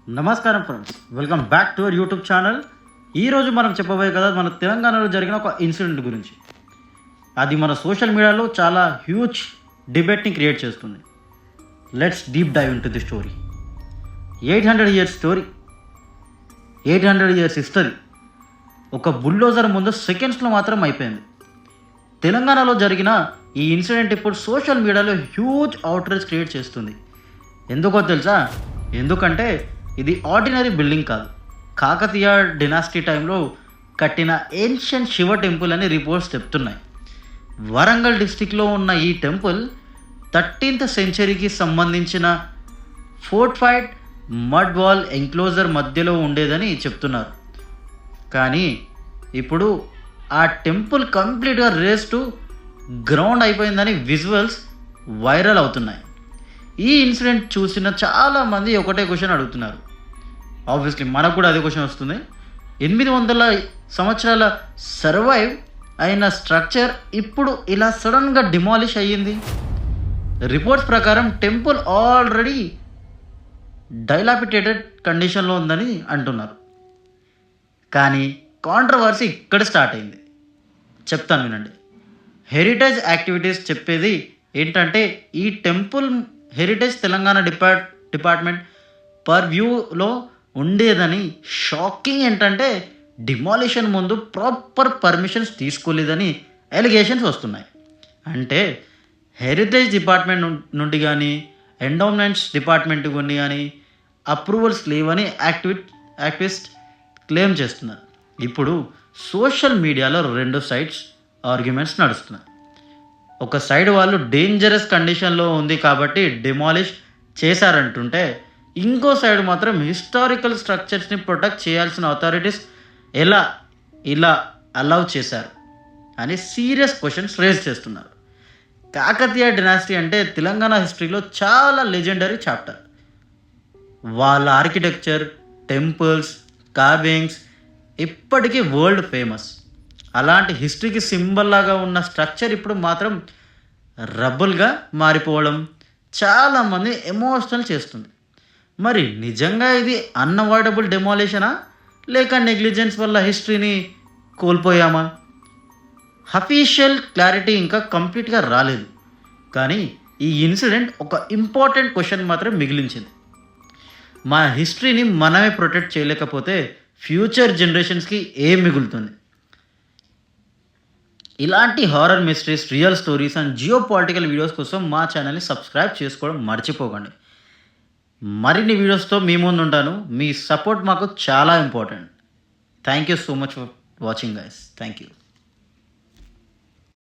నమస్కారం friends, welcome back to our YouTube channel. ఈరోజు మనం చెప్పబోయే కదా మన తెలంగాణలో జరిగిన ఒక ఇన్సిడెంట్ గురించి. అది మన సోషల్ మీడియాలో చాలా హ్యూజ్ డిబేట్ని క్రియేట్ చేస్తుంది. Let's deep dive into the story. 800 years story, 800 years history ఒక బుల్డోజర్ ముందు సెకండ్స్లో మాత్రం అయిపోయింది. తెలంగాణలో జరిగిన ఈ ఇన్సిడెంట్ ఇప్పుడు సోషల్ మీడియాలో హ్యూజ్ అవుట్రేజ్ క్రియేట్ చేస్తుంది. ఎందుకో తెలుసా? ఎందుకంటే ఇది ఆర్డినరీ బిల్డింగ్ కాదు. కాకతీయ డినాసిటీ టైంలో కట్టిన ఏన్షియంట్ శివ టెంపుల్ అని రిపోర్ట్స్ చెప్తున్నాయి. వరంగల్ డిస్టిక్లో ఉన్న ఈ టెంపుల్ 13th సెంచరీకి సంబంధించిన ఫోర్టిఫైడ్ మడ్ వాల్ ఎంక్లోజర్ మధ్యలో ఉండేదని చెప్తున్నారు. కానీ ఇప్పుడు ఆ టెంపుల్ కంప్లీట్గా రేస్ టు గ్రౌండ్ అయిపోయిందని విజువల్స్ వైరల్ అవుతున్నాయి. ఈ ఇన్సిడెంట్ చూసిన చాలామంది ఒకటే క్వశ్చన్ అడుగుతున్నారు. ఆబ్వియస్లీ మనకు కూడా అదే క్వశ్చన్ వస్తుంది. 800 సంవత్సరాల సర్వైవ్ అయిన స్ట్రక్చర్ ఇప్పుడు ఇలా సడన్గా డిమాలిష్ అయ్యింది. రిపోర్ట్స్ ప్రకారం టెంపుల్ ఆల్రెడీ డైలాపిటేటెడ్ కండిషన్లో ఉందని అంటున్నారు. కానీ కాంట్రవర్సీ ఇక్కడ స్టార్ట్ అయింది. చెప్తాను వినండి. హెరిటేజ్ యాక్టివిటీస్ చెప్పేది ఏంటంటే ఈ టెంపుల్ హెరిటేజ్ తెలంగాణ డిపార్ట్మెంట్ పర్వ్యూలో ఉండేదని. షాకింగ్ ఏంటంటే డిమాలిషన్ ముందు ప్రాపర్ పర్మిషన్స్ తీసుకోలేదని ఎలిగేషన్స్ వస్తున్నాయి. అంటే హెరిటేజ్ డిపార్ట్మెంట్ నుండి కానీ ఎండోమెంట్స్ డిపార్ట్మెంట్ నుండి కానీ అప్రూవల్స్ లేవని యాక్టివిస్ట్ క్లెయిమ్ చేస్తున్నారు. ఇప్పుడు సోషల్ మీడియాలో 2 సైడ్స్ ఆర్గ్యుమెంట్స్ నడుస్తున్నాయి. ఒక సైడ్ వాళ్ళు డేంజరస్ కండిషన్లో ఉంది కాబట్టి డిమాలిష్ చేశారంటుంటే, ఇంకో సైడ్ మాత్రం హిస్టారికల్ స్ట్రక్చర్స్ని ప్రొటెక్ట్ చేయాల్సిన అథారిటీస్ ఇలా అలౌ చేశారు అని సీరియస్ క్వశ్చన్స్ రేజ్ చేస్తున్నారు. కాకతీయ డినాసిటీ అంటే తెలంగాణ హిస్టరీలో చాలా లెజెండరీ చాప్టర్. వాళ్ళ ఆర్కిటెక్చర్, టెంపుల్స్, కార్వింగ్స్ ఇప్పటికీ వరల్డ్ ఫేమస్. అలాంటి హిస్టరీకి సింబల్ లాగా ఉన్న స్ట్రక్చర్ ఇప్పుడు మాత్రం రబ్బుల్గా మారిపోవడం చాలామంది ఎమోషనల్ చేస్తుంది. మరి నిజంగా ఇది అన్అవాయిడబుల్ డెమాలిషనా లేక నెగ్లిజెన్స్ వల్ల హిస్టరీని కోల్పోయామా? అఫీషియల్ క్లారిటీ ఇంకా కంప్లీట్గా రాలేదు. కానీ ఈ ఇన్సిడెంట్ ఒక ఇంపార్టెంట్ క్వశ్చన్ మాత్రం మిగిలించింది. మన హిస్టరీని మనమే ప్రొటెక్ట్ చేయలేకపోతే ఫ్యూచర్ జనరేషన్స్కి ఏం మిగులుతుంది? ఇలాంటి horror mysteries, real stories and geo political videos కోసం మా ఛానల్ని సబ్స్క్రైబ్ చేసుకోవడం మర్చిపోకండి. మరిన్ని వీడియోస్తో మీ ముందు ఉంటాను. మీ సపోర్ట్ మాకు చాలా important. Thank you so much for watching guys. Thank you.